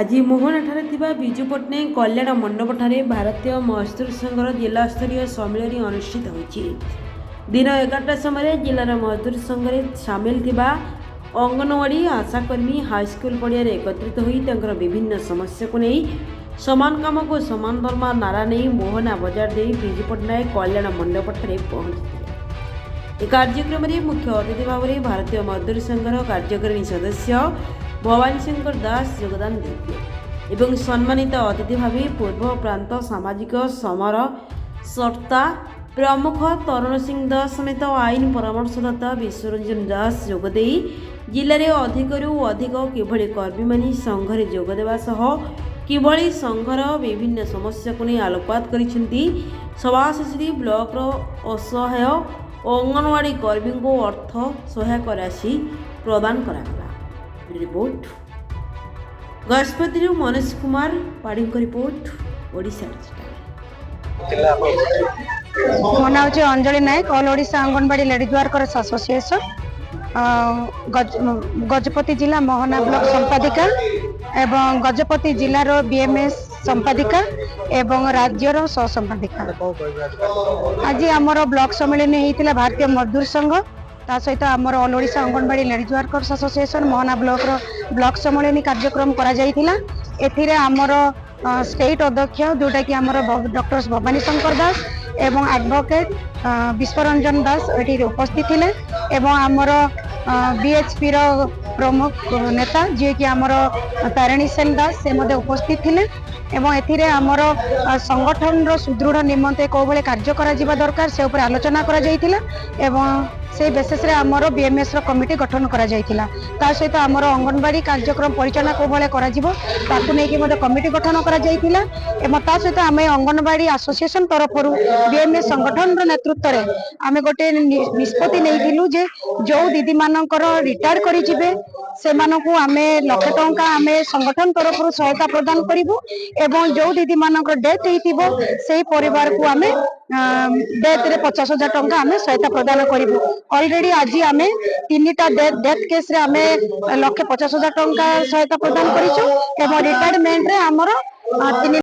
आज मोहनाठारे थिबा विजु पट्टनायक कल्याण मंडपठारे भारतीय मजदूर संघर जिला स्तरीय सम्मेलन अनुष्ठित होइछि। दिन 11टा समय जिलार मजदूर संघरे सामिल थिबा अंगनवाड़ी आशाकर्मी हाईस्कूल पड़िया एकत्रित होई तांकर विभिन्न समस्या को नहीं समान काम को समान दरमा नारा नहीं मोहना बजार दे विजु पट्टनायक कल्याण मंडपठारे पहुंची। कार्यक्रम में मुख्य अतिथि भाव में भारतीय मजदूर संघर कार्यकारिणी सदस्य भवानी शंकर दास योगदान देते एवं सम्मानित अतिथि भाव पूर्व प्रांत सामाजिक समर सत्ता प्रमुख तरुण सिंह दास समेत आईन परामर्शदाता विश्वरंजन दास जोगदे जिले में अधिकरू अधिक किभଳି कर्मी मानी संघरे जोगदेवा सह किभଳି संघर विभिन्न समस्या को नहीं आलोकपात करिसेंती। सभा शेषे ब्लॉक असहाय अंगनवाड़ी कर्मी को अर्थ सहायक राशि प्रदान करागला। Report Gajapati Manoj Kumar Padhi report Odisha. मो ना हूँ Anjali Nayak all Odisha anganwadi ladies workers association Gajapati जिला मोहना ब्लॉक संपादिका एवं गजपति जिलार बीएमएस संपादिका एवं राज्यर सह संपादिका। आज आमर ब्लॉक सम्मेलन होता भारतीय मजदूर संघ ता सहित आमर all Odisha anganwadi ladies workers association Mohana block सम्मेलन कार्यक्रम करा जायतिला। एथिरे आमर स्टेट अध्यक्ष जोटा कि आमर डॉक्टर भवानी शंकर दास एवं एडवोकेट विश्वरंजन दास ये उपस्थित थिले एवं आमर बीएचपी रो प्रमुख नेता जी कि आमर तारिणी सेन दास से मध्य उपस्थित थिले एवं एथिरे आमर संगठन रो सुदृढ़ निमंते को भले कार्य करा जिबा दरकार से ऊपर आलोचना करा जायतिला एवं से बेसिस रे आमर बीएमएस रो कमिटी गठन करा जायतिला। ता सहित आमर अंगनवाड़ी कार्यक्रम परिचालना को भले करा जिवो ताकू नै कि मते कमिटी गठन करा जायतिला एवं ता सहित आमे अंगनवाड़ी एसोसिएशन तरफ रु बीएमएस संगठन रो नेतृत्व रे आमे गोटे निष्पत्ति नैथिलु जे जो दीदी मानकर रिटायर करि जिवे से मानकु आमे लाख टंका आमे संगठन तरफ रु सहायता प्रदान करिवु एवं जो दीदी मानकर डेथ हेतिबो सेही परिवार को आमे डेथ रे 50,000 टंका आमे सहायता प्रदान करिवु। ऑलरेडी आज आमे तीनटा डेथ केस रे आमे 1,50,000 टंका सहायता प्रदान करिछु एवं रिटायरमेंट रे हमर